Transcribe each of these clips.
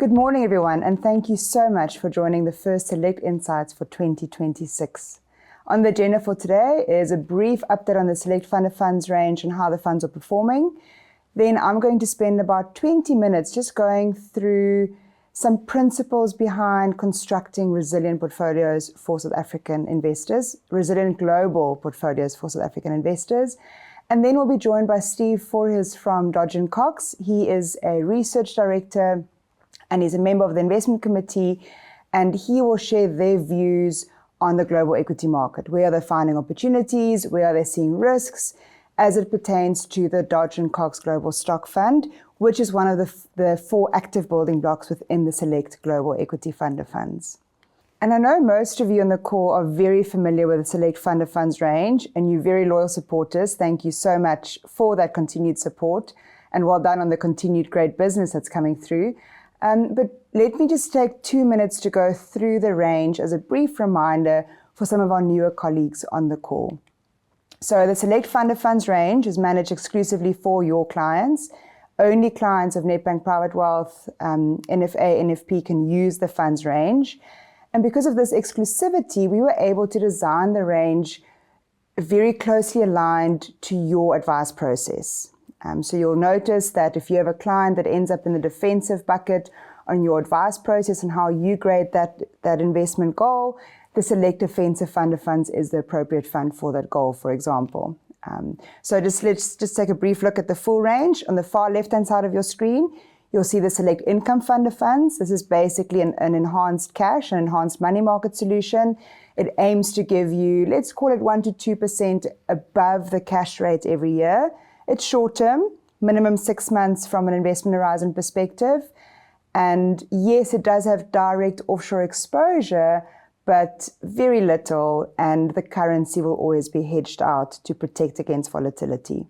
Good morning, everyone, and thank you so much for joining the first Select Insights for 2026. On the agenda for today is a brief update on the Select Fund of Funds range and how the funds are performing. Then I'm going to spend about 20 minutes just going through some principles behind constructing resilient portfolios for South African investors, resilient global portfolios for South African investors. And then we'll be joined by Steve Villiers from Dodge & Cox. He is a research director and he's a member of the investment committee, and he will share their views on the global equity market. Where are they finding opportunities? Where are they seeing risks as it pertains to the Dodge & Cox Global Stock Fund, which is one of the four active building blocks within the Select Global Equity Fund of Funds. And I know most of you on the call are very familiar with the Select Fund of Funds range, and you're very loyal supporters. Thank you so much for that continued support, and well done on the continued great business that's coming through. But let me just take 2 minutes to go through the range as a brief reminder for some of our newer colleagues on the call. So the Select Fund of Funds range is managed exclusively for your clients. Only clients of Nedbank Private Wealth, NFA, NFP can use the funds range. And because of this exclusivity, we were able to design the range very closely aligned to your advice process. So you'll notice that if you have a client that ends up in the defensive bucket on your advice process and how you grade that investment goal, the Select Defensive Fund of Funds is the appropriate fund for that goal, for example. So let's take a brief look at the full range. On the far left-hand side of your screen, you'll see the Select Income Fund of Funds. This is basically an enhanced cash, an enhanced money market solution. It aims to give you, let's call it 1 to 2% above the cash rate every year. It's short-term, minimum 6 months from an investment horizon perspective. And yes, it does have direct offshore exposure, but very little, and the currency will always be hedged out to protect against volatility.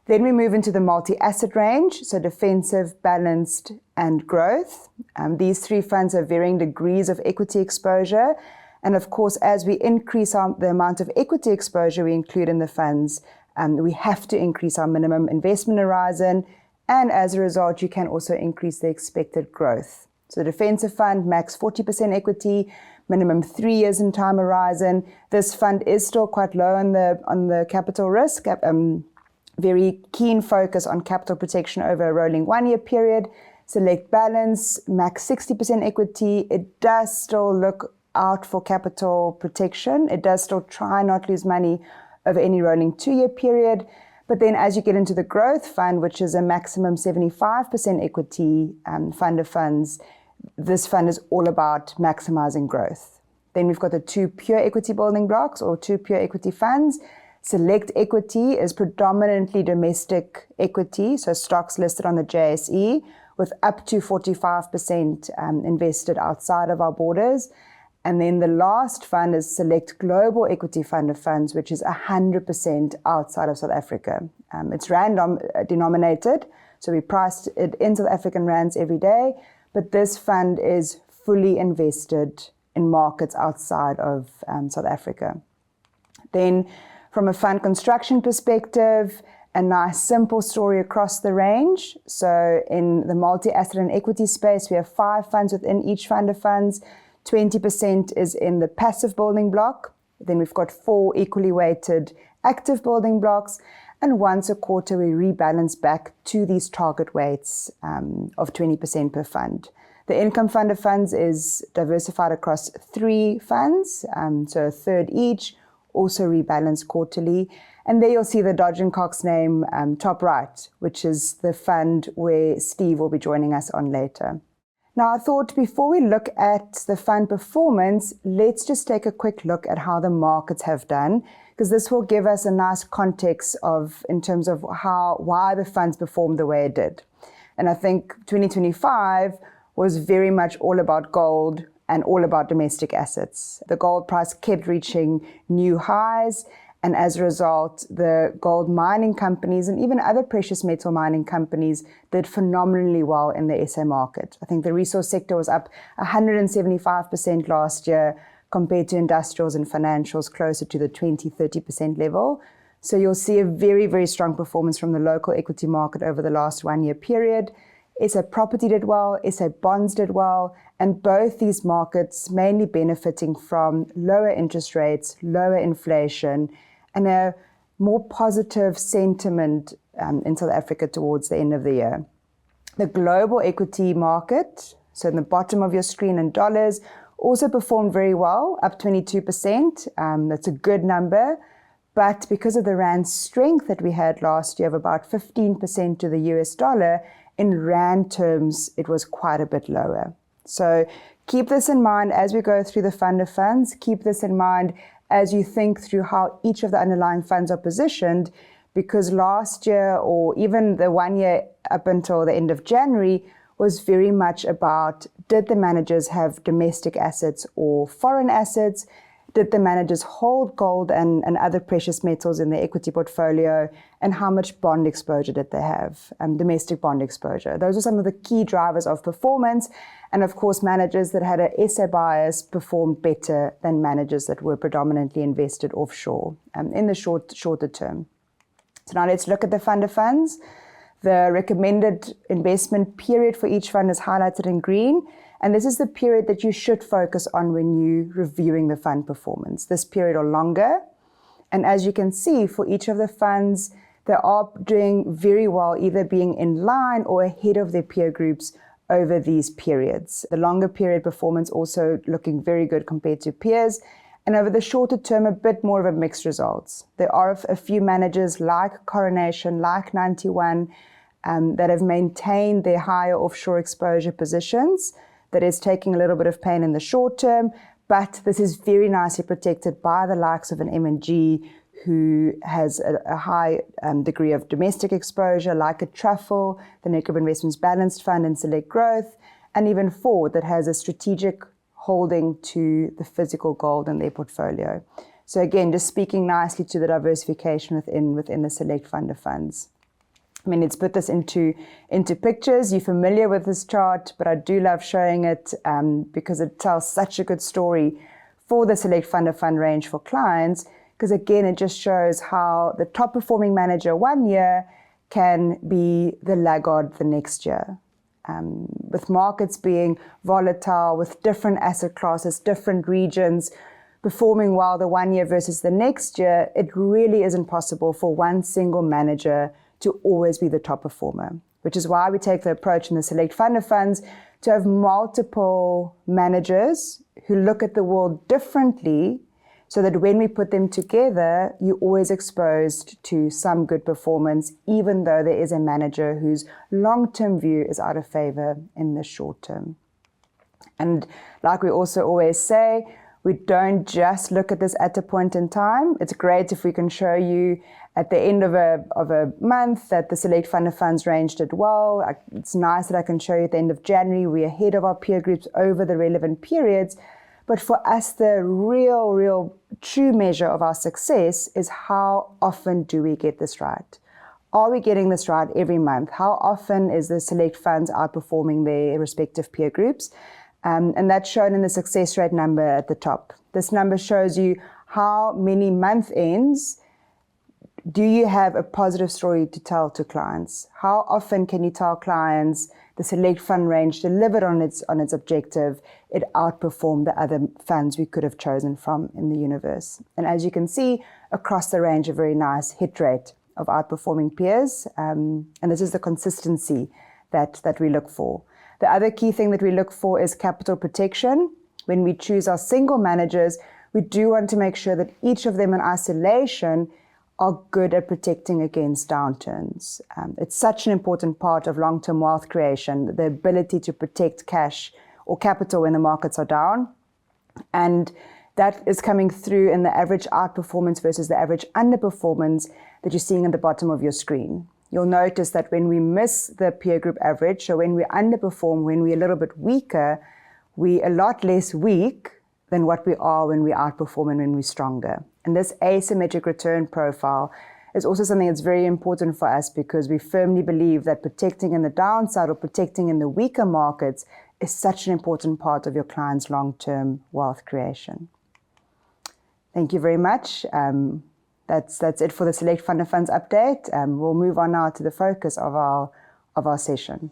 Then we move into the multi-asset range, so defensive, balanced, and growth. These three funds have varying degrees of equity exposure. And of course, as we increase the amount of equity exposure we include in the funds, we have to increase our minimum investment horizon, and as a result, you can also increase the expected growth. So the defensive fund, max 40% equity, minimum 3 years in time horizon. This fund is still quite low on the capital risk, very keen focus on capital protection over a rolling 1 year period. Select balance, max 60% equity. It does still look out for capital protection. It does still try not lose money over any rolling 2 year period. But then as you get into the growth fund, which is a maximum 75% equity fund of funds, this fund is all about maximizing growth. Then we've got the two pure equity building blocks or two pure equity funds. Select Equity is predominantly domestic equity, so stocks listed on the JSE with up to 45% invested outside of our borders. And then the last fund is Select Global Equity Fund of Funds, which is 100% outside of South Africa. It's rand denominated, so we priced it in South African rands every day, but this fund is fully invested in markets outside of South Africa. Then from a fund construction perspective, a nice simple story across the range. So in the multi-asset and equity space, we have 5 funds within each fund of funds. 20% is in the passive building block. Then we've got 4 equally weighted active building blocks. And once a quarter, we rebalance back to these target weights of 20% per fund. The income fund of funds is diversified across 3 funds, so a third each, also rebalanced quarterly. And there you'll see the Dodge & Cox name top right, which is the fund where Steve will be joining us on later. Now, I thought before we look at the fund performance, let's just take a quick look at how the markets have done, because this will give us a nice context in terms of why the funds performed the way it did. And I think 2025 was very much all about gold and all about domestic assets. The gold price kept reaching new highs, and as a result, the gold mining companies and even other precious metal mining companies did phenomenally well in the SA market. I think the resource sector was up 175% last year compared to industrials and financials closer to the 20-30% level. So you'll see a very, very strong performance from the local equity market over the last 1 year period. SA property did well, SA bonds did well, and both these markets mainly benefiting from lower interest rates, lower inflation, and a more positive sentiment in South Africa towards the end of the year. The global equity market, so in the bottom of your screen in dollars, also performed very well, up 22%. That's a good number. But because of the rand strength that we had last year of about 15% to the US dollar, in rand terms, it was quite a bit lower. So keep this in mind as we go through the fund of funds. Keep this in mind as you think through how each of the underlying funds are positioned, because last year, or even the 1 year up until the end of January, was very much about, did the managers have domestic assets or foreign assets? Did the managers hold gold and other precious metals in their equity portfolio? And how much bond exposure did they have, domestic bond exposure? Those are some of the key drivers of performance. And of course, managers that had a SA bias performed better than managers that were predominantly invested offshore in the shorter term. So now let's look at the fund of funds. The recommended investment period for each fund is highlighted in green. And this is the period that you should focus on when you're reviewing the fund performance, this period or longer. And as you can see, for each of the funds, they are doing very well, either being in line or ahead of their peer groups over these periods. The longer period performance also looking very good compared to peers. And over the shorter term, a bit more of a mixed results. There are a few managers like Coronation, like 91, that have maintained their higher offshore exposure positions. That is taking a little bit of pain in the short term, but this is very nicely protected by the likes of an M&G who has a high degree of domestic exposure, like a Truffle, the Nedgroup Investments Balanced Fund and Select Growth, and even Ford that has a strategic holding to the physical gold in their portfolio. So again, just speaking nicely to the diversification within the Select Fund of Funds. I mean, let's put this into pictures. You're familiar with this chart, but I do love showing it because it tells such a good story for the Select Fund of Fund range for clients, because again, it just shows how the top performing manager 1 year can be the laggard the next year. With markets being volatile, with different asset classes, different regions, performing well the 1 year versus the next year, it really isn't possible for one single manager to always be the top performer, which is why we take the approach in the Select Fund of Funds to have multiple managers who look at the world differently, so that when we put them together, you're always exposed to some good performance, even though there is a manager whose long-term view is out of favor in the short term. And like we also always say, we don't just look at this at a point in time. It's great if we can show you at the end of a month that the Select Fund of Funds range did well. It's nice that I can show you at the end of January, we're ahead of our peer groups over the relevant periods. But for us, the real true measure of our success is how often do we get this right? Are we getting this right every month? How often is the Select Funds outperforming their respective peer groups? And that's shown in the success rate number at the top. This number shows you how many month ends do you have a positive story to tell to clients. How often can you tell clients the Select Fund range delivered on its objective? It outperformed the other funds we could have chosen from in the universe. And as you can see, across the range, a very nice hit rate of outperforming peers. And this is the consistency that we look for. The other key thing that we look for is capital protection. When we choose our single managers, we do want to make sure that each of them in isolation are good at protecting against downturns. It's such an important part of long-term wealth creation, the ability to protect cash or capital when the markets are down. And that is coming through in the average outperformance versus the average underperformance that you're seeing at the bottom of your screen. You'll notice that when we miss the peer group average, so when we underperform, when we're a little bit weaker, we're a lot less weak than what we are when we outperform and when we're stronger. And this asymmetric return profile is also something that's very important for us, because we firmly believe that protecting in the downside or protecting in the weaker markets is such an important part of your client's long-term wealth creation. Thank you very much. That's it for the Select Fund of Funds update. We'll move on now to the focus of our session.